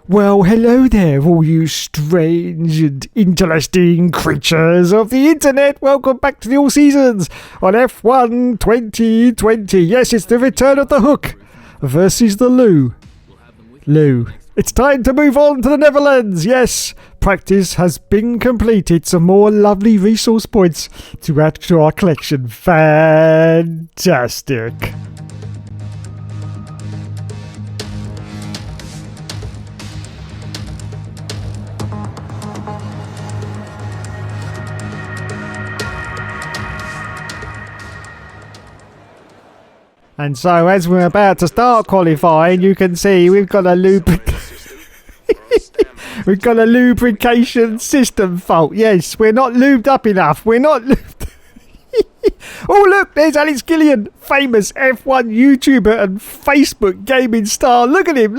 Well, hello there, all you strange and interesting creatures of the internet. Welcome back to the All Seasons on F1 2020. Yes, it's the return of the Hook versus the Lou. It's time to move on to the Netherlands. Yes, practice has been completed. Some more lovely resource points to add to our collection. Fantastic. And so, as we're about to start qualifying, you can see we've got a lubrication system fault. Yes, we're not lubed up enough. Oh, look, there's Alex Gillian, famous F1 YouTuber and Facebook gaming star. Look at him.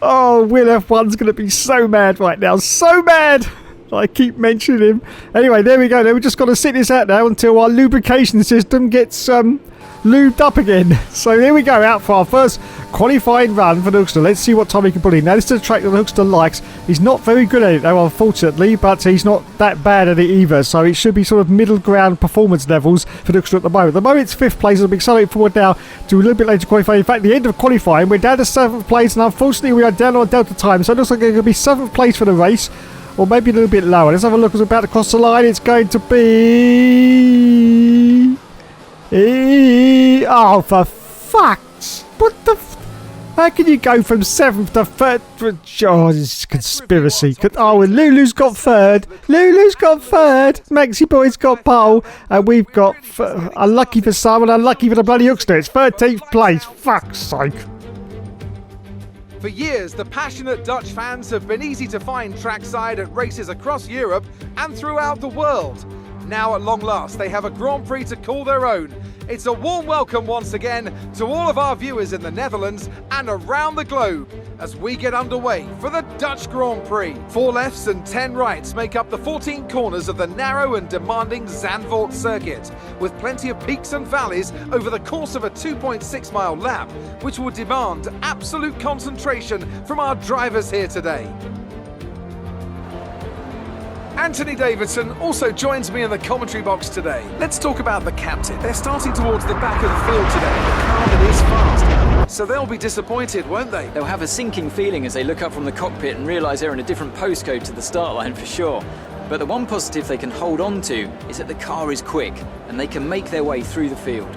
Oh, Will F1's going to be so mad right now. So mad. I keep mentioning him. Anyway, there we go. We're just going to sit this out now until our lubrication system gets lubed up again. So here we go, out for our first qualifying run for the Hookster. Let's see what time he can put in. Now, this is a track that the Hookster likes. He's not very good at it though, unfortunately, but he's not that bad at it either. So it should be sort of middle ground performance levels for the Hookster at the moment. At the moment it's 5th place. It'll be accelerated forward now to a little bit later qualifying. In fact, the end of qualifying, we're down to 7th place, and unfortunately we are down on Delta time. So it looks like it's going to be 7th place for the race, or maybe a little bit lower. Let's have a look as we're about to cross the line. It's going to be... Oh, for fuck's... What the... How can you go from 7th to 3rd? Oh, this is conspiracy. Oh, and Lulu's got 3rd. Maxi Boy's got pole. And we've got... unlucky for some and unlucky for the bloody Hookster. It's 13th place. Fuck's sake. For years, the passionate Dutch fans have been easy to find trackside at races across Europe and throughout the world. Now at long last, they have a Grand Prix to call their own. It's a warm welcome once again to all of our viewers in the Netherlands and around the globe as we get underway for the Dutch Grand Prix. 4 lefts and 10 rights make up the 14 corners of the narrow and demanding Zandvoort circuit, with plenty of peaks and valleys over the course of a 2.6-mile lap, which will demand absolute concentration from our drivers here today. Anthony Davidson also joins me in the commentary box today. Let's talk about the captain. They're starting towards the back of the field today, a car that is fast. So they'll be disappointed, won't they? They'll have a sinking feeling as they look up from the cockpit and realise they're in a different postcode to the start line for sure. But the one positive they can hold on to is that the car is quick and they can make their way through the field.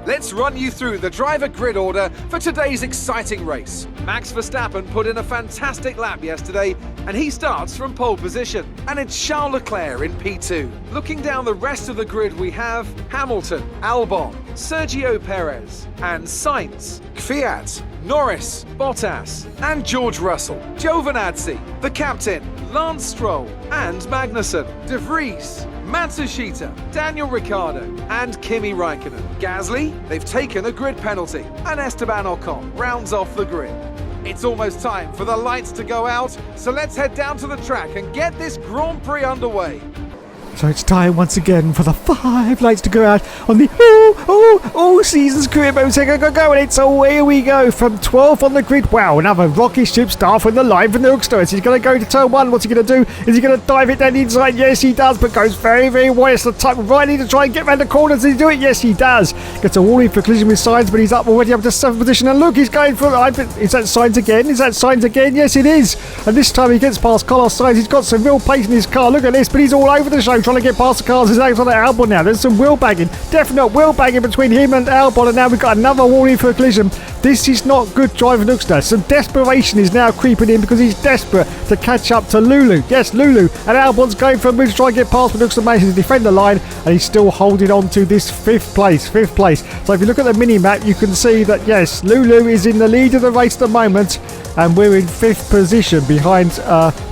Let's run you through the driver grid order for today's exciting race. Max Verstappen put in a fantastic lap yesterday, and he starts from pole position. And it's Charles Leclerc in P2. Looking down the rest of the grid, we have Hamilton, Albon, Sergio Perez, and Sainz, Kvyat, Norris, Bottas, and George Russell. Giovinazzi, the captain, Lance Stroll, and Magnussen, De Vries, Matsushita, Daniel Ricciardo, and Kimi Raikkonen. Gasly, they've taken a grid penalty, and Esteban Ocon rounds off the grid. It's almost time for the lights to go out, so let's head down to the track and get this Grand Prix underway. So it's time once again for the 5 lights to go out on the All Seasons career mode. So go, and it's away we go from 12th on the grid. Wow, another rocket ship start from the line from the Hookster. Is he going to go to turn 1? What's he going to do? Is he going to dive it down the inside? Yes, he does, but goes very, very wide. It's the type of riding to try and get around the corners. Does he do it? Yes, he does. Gets a warning for collision with Sainz, but he's already up to 7th position. And look, he's going for... Is that Sainz again? Yes, it is. And this time he gets past Carlos Sainz. He's got some real pace in his car. Look at this, but he's all over the show trying to get past the cars. His name's on the Albon now. There's some wheel bagging. Definite wheel bagging between him and Albon, and now we've got another warning for a collision. This is not good driving Hookster. Some desperation is now creeping in because he's desperate to catch up to Lulu. Yes, Lulu. And Albon's going for a move to try and get past, but Hookster manages to defend the line, and he's still holding on to this 5th place. So if you look at the mini-map, you can see that, yes, Lulu is in the lead of the race at the moment, and we're in 5th position behind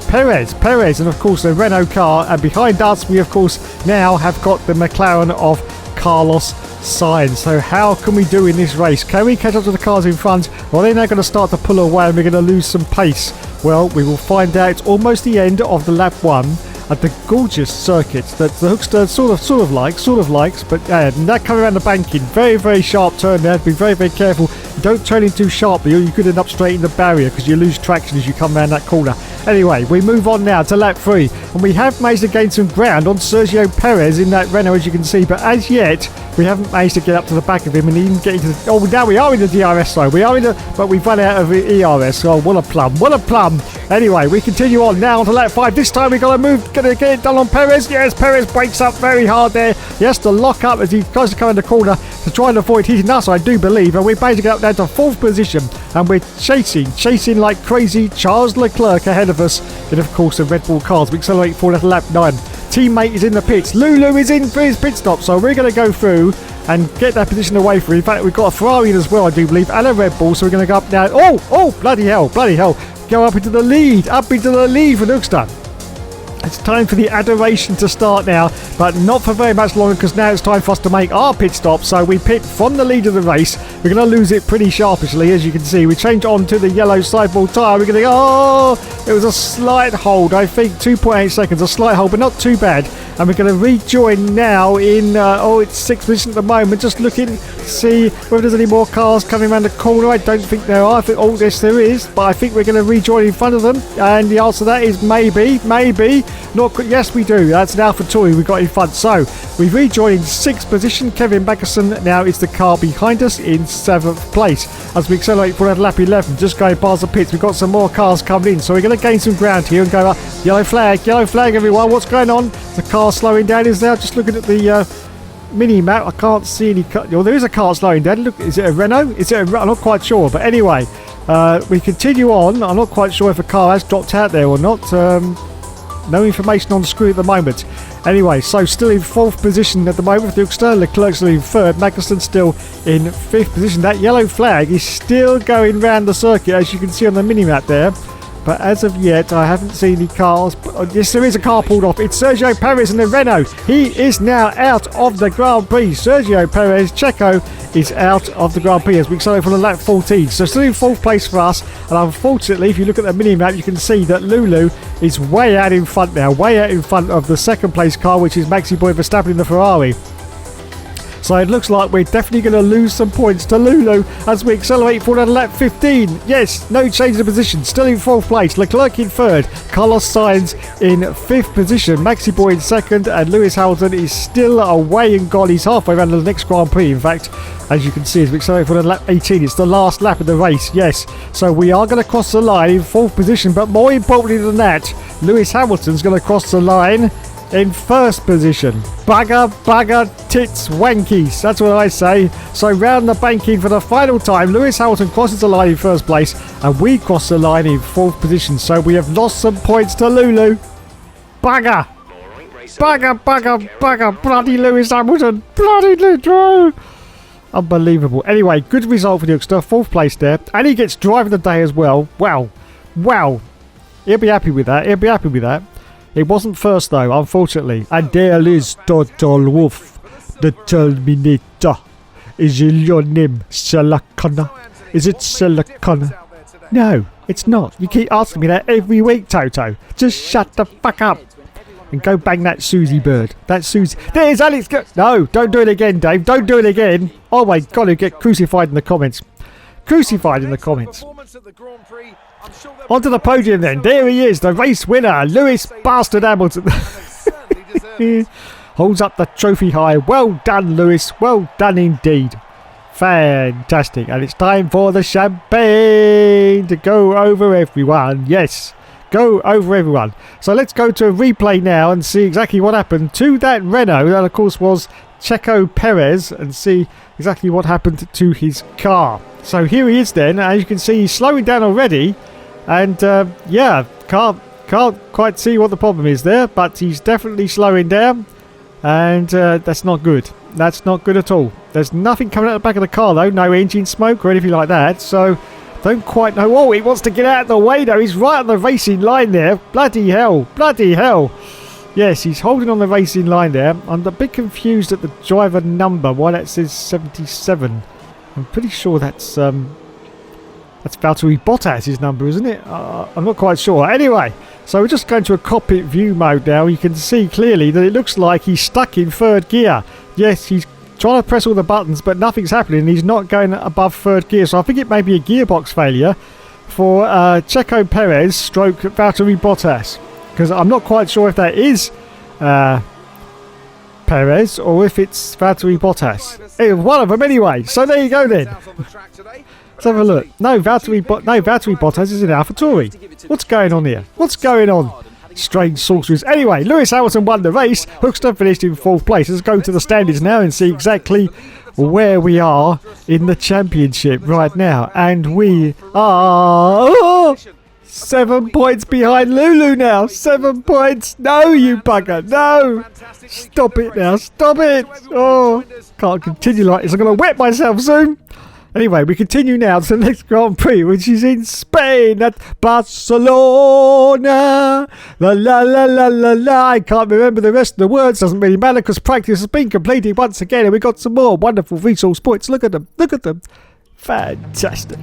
Perez, and of course the Renault car, and behind us we of course now have got the McLaren of Carlos Sainz. So how can we do in this race? Can we catch up to the cars in front? Well, they're now going to start to pull away and we're going to lose some pace. Well, we will find out. It's almost the end of the lap 1, at the gorgeous circuit that the Hookster sort of likes, but that coming around the banking, very, very sharp turn there. Be very, very careful. Don't turn in too sharply or you could end up straight in the barrier because you lose traction as you come around that corner. Anyway, we move on now to lap 3, and we have managed to gain some ground on Sergio Perez in that Renault, as you can see, but as yet we haven't managed to get up to the back of him and even get into the... Oh, now we are in the DRS though. We are in the... But we've run out of the ERS. Oh, what a plum. What a plum. Anyway, we continue on now to lap 5. This time we've got to move, gonna get it done on Perez. Yes, Perez breaks up very hard there. He has to lock up as he tries to come in the corner to try and avoid hitting us, I do believe. And we're managed to get up there to 4th position. And we're chasing like crazy Charles Leclerc ahead of us. And of course the Red Bull cars. We accelerate forward at lap 9. Teammate is in the pits. Lulu is in for his pit stop. So we're going to go through and get that position away from him. In fact, we've got a Ferrari as well, I do believe, and a Red Bull. So we're going to go up now. Oh, bloody hell. Go up into the lead for Hookster. It's time for the adoration to start now, but not for very much longer because now it's time for us to make our pit stop. So we pit from the lead of the race. We're going to lose it pretty sharpishly, as you can see. We change on to the yellow sidewall tyre. We're going to go, it was a slight hold, I think 2.8 seconds, a slight hold, but not too bad. And we're going to rejoin now in, it's 6th position at the moment, just looking to see whether there's any more cars coming around the corner. I don't think there are. Yes, there is, but I think we're going to rejoin in front of them. And the answer to that is maybe. Yes, we do. That's an AlphaTauri we've got in front. So we rejoin in 6th position. Kevin Magnussen now is the car behind us in 7th place. As we accelerate for lap 11, just going past the pits, we've got some more cars coming in. So we're going to gain some ground here and go up. Yellow flag, everyone. What's going on? The car slowing down is now. Just looking at the mini map, I can't see any car. Well, there is a car slowing down. Look, is it a Renault? I'm not quite sure, but anyway, we continue on. I'm not quite sure if a car has dropped out there or not. No information on the screen at the moment. Anyway, so still in 4th position at the moment with the Hookster. Leclerc still in 3rd. Magnussen still in 5th position. That yellow flag is still going round the circuit, as you can see on the mini map there. But as of yet, I haven't seen any cars. Yes, there is a car pulled off. It's Sergio Perez in the Renault. He is now out of the Grand Prix. Sergio Perez, Checo, is out of the Grand Prix as we accelerate from the lap 14. So still in 4th place for us. And unfortunately, if you look at the mini-map, you can see that Lulu is way out in front now. Way out in front of the 2nd place car, which is Maxi Boy Verstappen in the Ferrari. So it looks like we're definitely going to lose some points to Lulu as we accelerate forward to lap 15. Yes, no change of position. Still in 4th place. Leclerc in 3rd. Carlos Sainz in 5th position. Maxi Boy in 2nd. And Lewis Hamilton is still away and gone. He's halfway around the next Grand Prix, in fact. As you can see, as we accelerate forward to lap 18. It's the last lap of the race. Yes. So we are going to cross the line in 4th position. But more importantly than that, Lewis Hamilton's going to cross the line in 1st position. Bugger, tits, wankies. That's what I say. So round the banking for the final time. Lewis Hamilton crosses the line in 1st place and we cross the line in 4th position. So we have lost some points to Lulu. Bugger. Bloody Lewis Hamilton. Bloody Lulu. Unbelievable. Anyway, good result for the Hookster. 4th place there. And he gets driver of the day as well. Wow. He'll be happy with that. It wasn't first though, unfortunately. And there is Total Wolf, the Terminator. Is your name Sarah Connor? Is it Sarah Connor? No, it's not. You keep asking me that every week, Toto. Just shut the fuck up. And go bang that Susie bird. That Susie. There's Alex. No, don't do it again, Dave. Don't do it again. Oh my God, he'll get crucified in the comments. Onto the podium then. There he is, the race winner, Lewis Bastard Hamilton. Holds up the trophy high. Well done, Lewis. Well done indeed. Fantastic. And it's time for the champagne to go over everyone. Yes, go over everyone. So let's go to a replay now and see exactly what happened to that Renault. That, of course, was Checo Perez, and see exactly what happened to his car. So here he is then. As you can see, he's slowing down already. And can't quite see what the problem is there, but he's definitely slowing down, and that's not good. That's not good at all. There's nothing coming out the back of the car though, no engine smoke or anything like that, so don't quite know. Oh, he wants to get out of the way though. He's right on the racing line there. Bloody hell. Yes, he's holding on the racing line there. I'm a bit confused at the driver number, why that says 77. I'm pretty sure that's That's Valtteri Bottas' number, isn't it? I'm not quite sure. Anyway, so we're just going to a cockpit view mode now. You can see clearly that it looks like he's stuck in third gear. Yes, he's trying to press all the buttons, but nothing's happening. He's not going above third gear. So I think it may be a gearbox failure for Checo Perez stroke Valtteri Bottas. Because I'm not quite sure if that is Perez or if it's Valtteri Bottas. It's one of them anyway. So there you go then. Let's have a look. No, Valtteri Bottas is in AlphaTauri. What's going on here? What's going on? Strange sorceries. Anyway, Lewis Hamilton won the race. Hookster finished in 4th place. Let's go to the standings now and see exactly where we are in the championship right now. And we are 7 points behind Lulu now. 7 points. No, you bugger. No. Stop it now. Stop it. Oh, can't continue like this. I'm going to wet myself soon. Anyway, we continue now to the next Grand Prix, which is in Spain at Barcelona. La la la la la la. I can't remember the rest of the words. Doesn't really matter because practice has been completed once again, and we got some more wonderful resource points. Look at them. Look at them. Fantastic.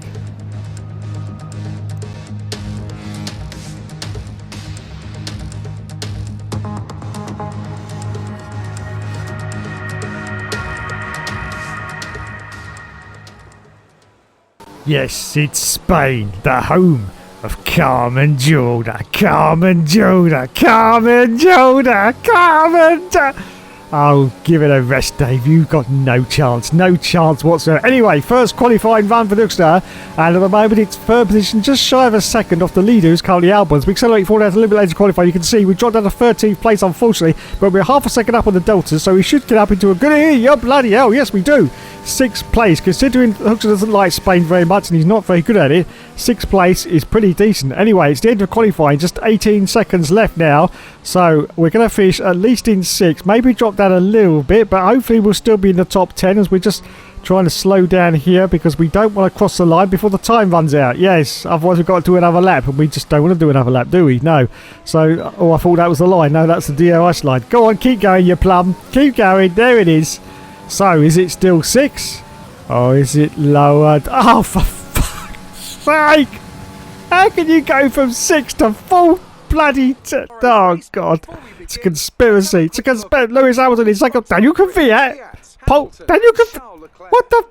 Yes, it's Spain, the home of Carmen Jorda. Carmen Jorda. Carmen Jorda. Carmen Jorda. Oh, give it a rest, Dave. You've got no chance. No chance whatsoever. Anyway, first qualifying run for Hookster. And at the moment, it's third position, just shy of a second off the leader, who's currently Albons. We accelerate forward out a little bit later to qualify. You can see we dropped down to 13th place, unfortunately. But we're half a second up on the Deltas, so we should get up into a good area. Yeah, bloody hell. Yes, we do. 6th place. Considering Hookster doesn't like Spain very much and he's not very good at it, 6th place is pretty decent. Anyway, it's the end of qualifying. Just 18 seconds left now. So we're going to finish at least in 6th. Maybe drop down a little bit, but hopefully we'll still be in the top 10 as we're just trying to slow down here because we don't want to cross the line before the time runs out. Yes, otherwise we've got to do another lap, and we just don't want to do another lap, do we? No. So, oh, I thought that was the line. No, that's the DRS line. Go on, keep going, you plum. Keep going. There it is. So, is it still 6? Or is it lowered? Oh, for fuck's sake! How can you go from 6 to 4? Bloody oh god, it's a conspiracy. It's a conspiracy. Lewis Hamilton is like a Daniel Kvyat. Daniel Kvyat. What the?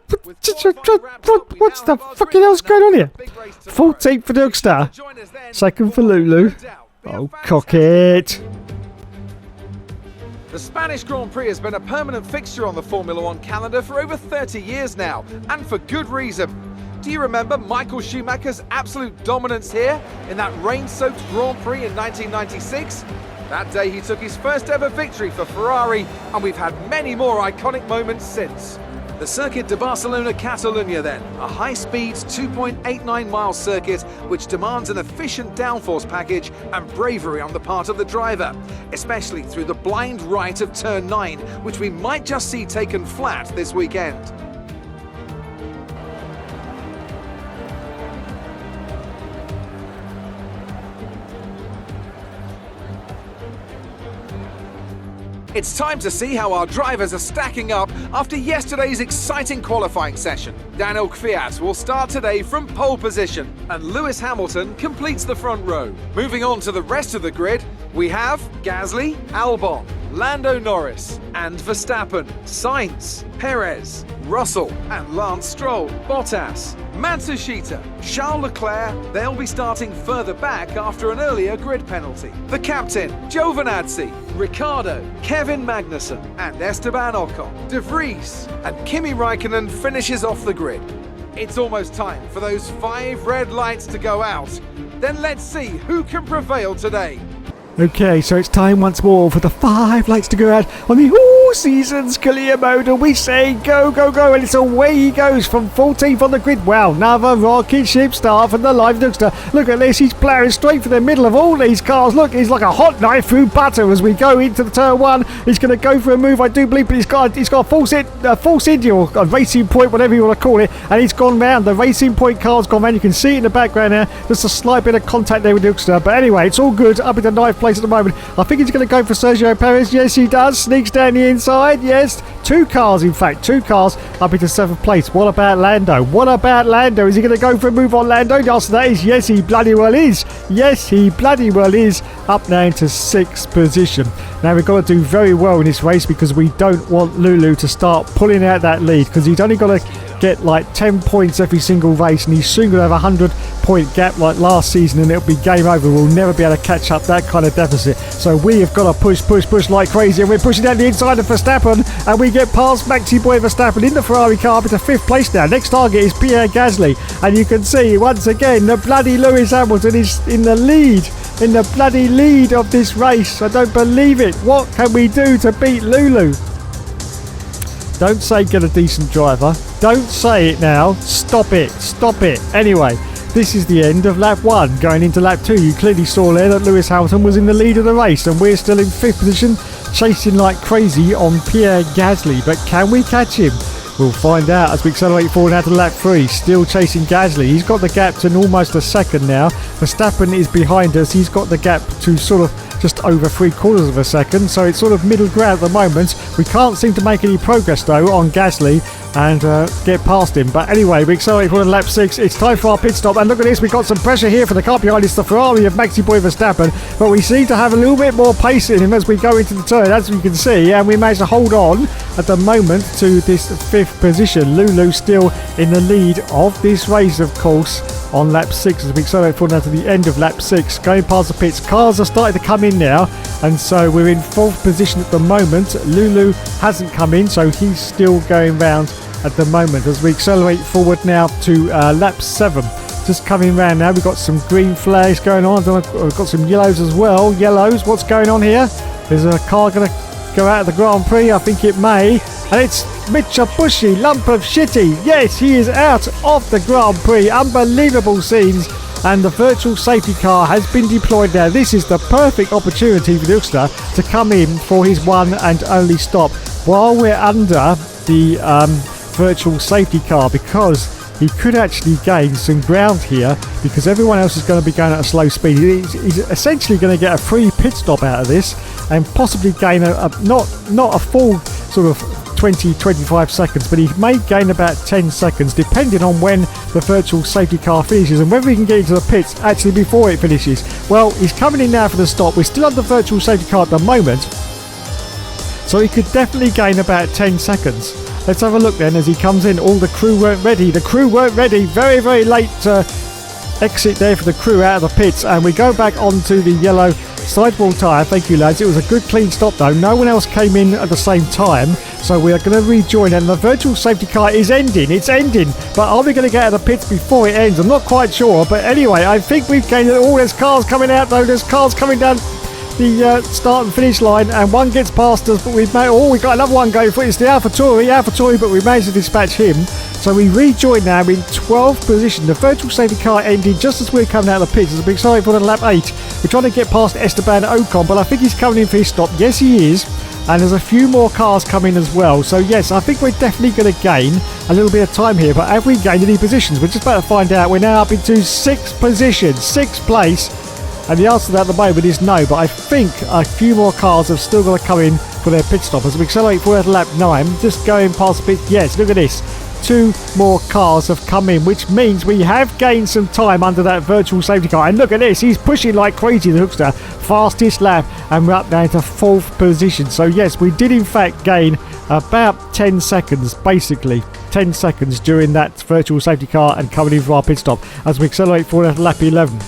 What's the fucking hell's going on here? 14th for Hookster. 2nd for Lulu. Oh, cock it. The Spanish Grand Prix has been a permanent fixture on the Formula One calendar for over 30 years now, and for good reason. Do you remember Michael Schumacher's absolute dominance here in that rain-soaked Grand Prix in 1996? That day he took his first ever victory for Ferrari, and we've had many more iconic moments since. The Circuit de Barcelona-Catalunya then, a high-speed 2.89-mile circuit which demands an efficient downforce package and bravery on the part of the driver, especially through the blind right of turn 9, which we might just see taken flat this weekend. It's time to see how our drivers are stacking up after yesterday's exciting qualifying session. Daniel Kvyat will start today from pole position, and Lewis Hamilton completes the front row. Moving on to the rest of the grid, we have Gasly, Albon, Lando Norris, and Verstappen, Sainz, Perez, Russell, and Lance Stroll, Bottas, Matsushita, Charles Leclerc. They'll be starting further back after an earlier grid penalty. The captain, Giovinazzi, Ricciardo, Kevin Magnussen, and Esteban Ocon. De Vries and Kimi Raikkonen finishes off the grid. It's almost time for those 5 red lights to go out. Then let's see who can prevail today. Okay, so it's time once more for the 5 lights to go out on the All Seasons Clear mode, and we say go, go, go, and it's away he goes from 14th on the grid. Wow, another rocket ship start from the live Hookster. Look at this, he's ploughing straight for the middle of all these cars. Look, he's like a hot knife through butter as we go into the turn 1. He's going to go for a move, I do believe, but he's got a false India, or a racing point, whatever you want to call it, and he's gone round. The racing point car's gone round. You can see it in the background there. Just a slight bit of contact there with Hookster, but anyway, it's all good. Up in the 9th place at the moment. I think he's going to go for Sergio Perez. Yes, he does. Sneaks down the inside. inside. Yes, 2 cars, in fact. 2 cars up into 7th place. What about Lando? What about Lando? Is he going to go for a move on Lando? The answer to that is yes, he bloody well is. Yes, he bloody well is. Up now into 6th position. Now, we've got to do very well in this race because we don't want Lulu to start pulling out that lead, because he's only got to get like 10 points every single race, and he's soon going to have a 100-point gap like last season, and it'll be game over. We'll never be able to catch up that kind of deficit. So we have got to push like crazy, and we're pushing down the inside of Verstappen, and we get past Maxi Boy Verstappen in the Ferrari car up into 5th place now. Next target is Pierre Gasly, and you can see once again the bloody Lewis Hamilton is in the lead. In the bloody lead of this race. I don't believe it. What can we do to beat Lulu? Don't say get a decent driver. Don't say it now. Stop it. Stop it. Anyway, this is the end of lap 1. Going into lap 2, you clearly saw there that Lewis Hamilton was in the lead of the race, and we're still in 5th position, chasing like crazy on Pierre Gasly. But can we catch him? We'll find out as we accelerate forward now to lap 3. Still chasing Gasly. He's got the gap to almost a second now. Verstappen is behind us. He's got the gap to sort of just over 3/4 of a second. So it's sort of middle ground at the moment. We can't seem to make any progress though on Gasly and get past him. But anyway, we accelerate forward to lap 6. It's time for our pit stop. And look at this. We've got some pressure here for the car behind us. The Ferrari of Maxi Boy Verstappen. But we seem to have a little bit more pace in him as we go into the turn, as you can see. And we managed to hold on at the moment to this 5th position. Lulu still in the lead of this race, of course, on lap 6 as we accelerate forward now to the end of lap 6. Going past the pits. Cars are starting to come in now, and so we're in 4th position at the moment. Lulu hasn't come in, so he's still going round at the moment as we accelerate forward now to lap 7. Just coming round now. We've got some green flags going on. We've got some yellows as well. Yellows, what's going on here? Is a car going to go out of the Grand Prix? I think it may. And it's Mitsubishi, lump of shitty. Yes, he is out of the Grand Prix. Unbelievable scenes. And the virtual safety car has been deployed now. This is the perfect opportunity for the youngster to come in for his one and only stop while we're under the virtual safety car, because he could actually gain some ground here because everyone else is going to be going at a slow speed. He's essentially going to get a free pit stop out of this and possibly gain not a full sort of 20-25 seconds, but he may gain about 10 seconds depending on when the virtual safety car finishes and whether he can get into the pits actually before it finishes. Well, he's coming in now for the stop. We're still under virtual safety car at the moment, so he could definitely gain about 10 seconds. Let's have a look then as he comes in. All the crew weren't ready. The crew weren't ready. Very, very late exit there for the crew out of the pits, and we go back onto the yellow sidewall tyre. Thank you, lads. It was a good clean stop though. No one else came in at the same time, so we are going to rejoin, and the virtual safety car is ending. It's ending, but are we going to get out of the pits before it ends? I'm not quite sure, but anyway, I think we've gained it. Oh, there's cars coming out though. There's cars coming down the start and finish line, and one gets past us, but we've got another one going for it. It's the AlphaTauri, but we managed to dispatch him. So we rejoin now in 12th position. The virtual safety car ended just as we're coming out of the pits. As we're excited for the lap 8. We're trying to get past Esteban Ocon, but I think he's coming in for his stop. Yes, he is. And there's a few more cars coming as well. So yes, I think we're definitely going to gain a little bit of time here. But have we gained any positions? We're just about to find out. We're now up into 6th position, 6th place. And the answer to that at the moment is no, but I think a few more cars have still got to come in for their pit stop. As we accelerate forward to lap 9, just going past the pit. Yes, look at this. 2 more cars have come in, which means we have gained some time under that virtual safety car. And look at this, he's pushing like crazy, the hookster. Fastest lap, and we're up now to 4th position. So yes, we did in fact gain about 10 seconds, basically. 10 seconds during that virtual safety car and coming in for our pit stop. As we accelerate forward to lap 11.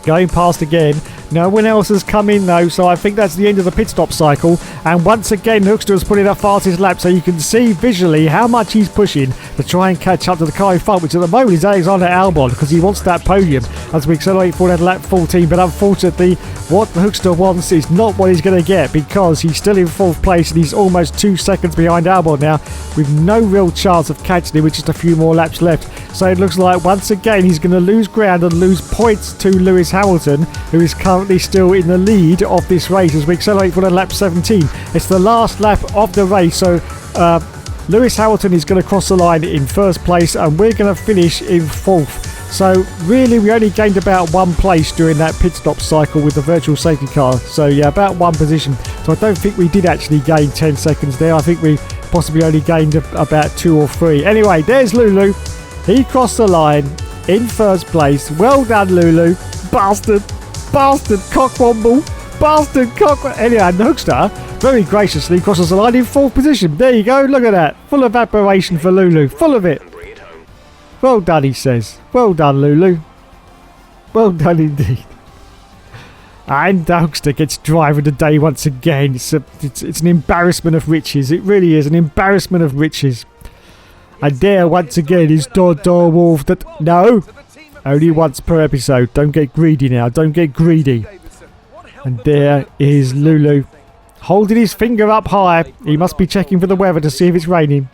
Going past again. No one else has come in though, so I think that's the end of the pit stop cycle. And once again, Hookster has put in a fastest lap, so you can see visually how much he's pushing to try and catch up to the car in front, which at the moment is Alexander Albon, because he wants that podium as we accelerate forward at lap 14. But unfortunately, what the Hookster wants is not what he's going to get, because he's still in 4th place and he's almost 2 seconds behind Albon now, with no real chance of catching him with just a few more laps left. So it looks like once again he's going to lose ground and lose points to Lewis Hamilton, who is currently still in the lead of this race as we accelerate for lap 17. It's the last lap of the race, so Lewis Hamilton is going to cross the line in 1st place and we're going to finish in 4th. So really we only gained about 1 place during that pit stop cycle with the virtual safety car. So yeah, about 1 position. So I don't think we did actually gain 10 seconds there. I think we possibly only gained about 2 or 3. Anyway, there's Lulu. He crossed the line in first place. Well done, Lulu. Bastard. Bastard cockwomble. Bastard cockwomble. Anyway, Hoekstra very graciously crosses the line in 4th position. There you go. Look at that. Full of admiration for Lulu. Full of it. Well done, he says. Well done, Lulu. Well done indeed. And Hoekstra gets driver of the day once again. It's an embarrassment of riches. It really is an embarrassment of riches. And there once again is Dodor Wolf. That no, only once per episode. Don't get greedy now. Don't get greedy. And there is Lulu, holding his finger up high. He must be checking for the weather to see if it's raining.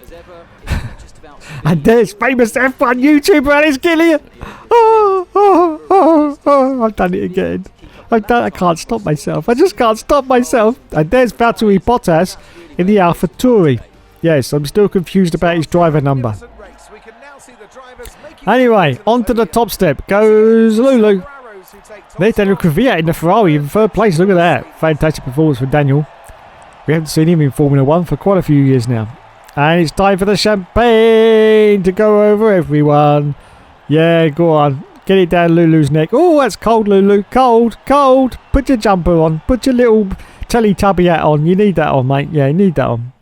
And there's famous F1 YouTuber Alice Gillian. I've done it again. I can't stop myself. I just can't stop myself. And there's Valtteri Bottas in the AlphaTauri. Yes, I'm still confused about his driver number. Anyway, onto the top step goes Lulu. There's Daniel Kvyat in the Ferrari in 3rd place. Look at that. Fantastic performance for Daniel. We haven't seen him in Formula 1 for quite a few years now. And it's time for the champagne to go over everyone. Yeah, go on. Get it down Lulu's neck. Oh, that's cold, Lulu. Cold, cold. Put your jumper on. Put your little Teletubby hat on. You need that on, mate. Yeah, you need that on.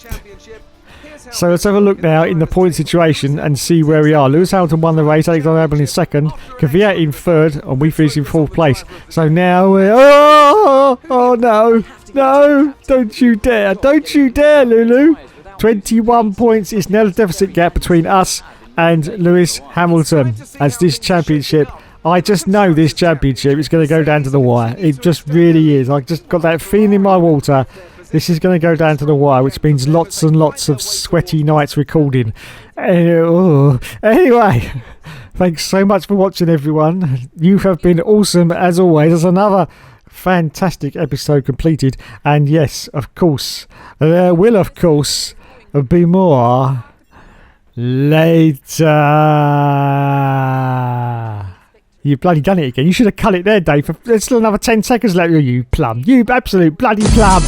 So let's have a look now in the point situation and see where we are. Lewis Hamilton won the race. Alexander Albon in 2nd. Kvyat in 3rd. And we finished in 4th place. So now we're... Oh, no. No. Don't you dare. Don't you dare, Lulu. 21 points is now the deficit gap between us and Lewis Hamilton as this championship. I just know this championship is going to go down to the wire. It just really is. I just got that feeling in my water. This is going to go down to the wire, which means lots and lots of sweaty nights recording. Anyway, thanks so much for watching, everyone. You have been awesome as always. There's another fantastic episode completed. And yes, of course, there will, of course, be more later. You've bloody done it again. You should have cut it there, Dave. There's still another 10 seconds left. You plum. You absolute bloody plum.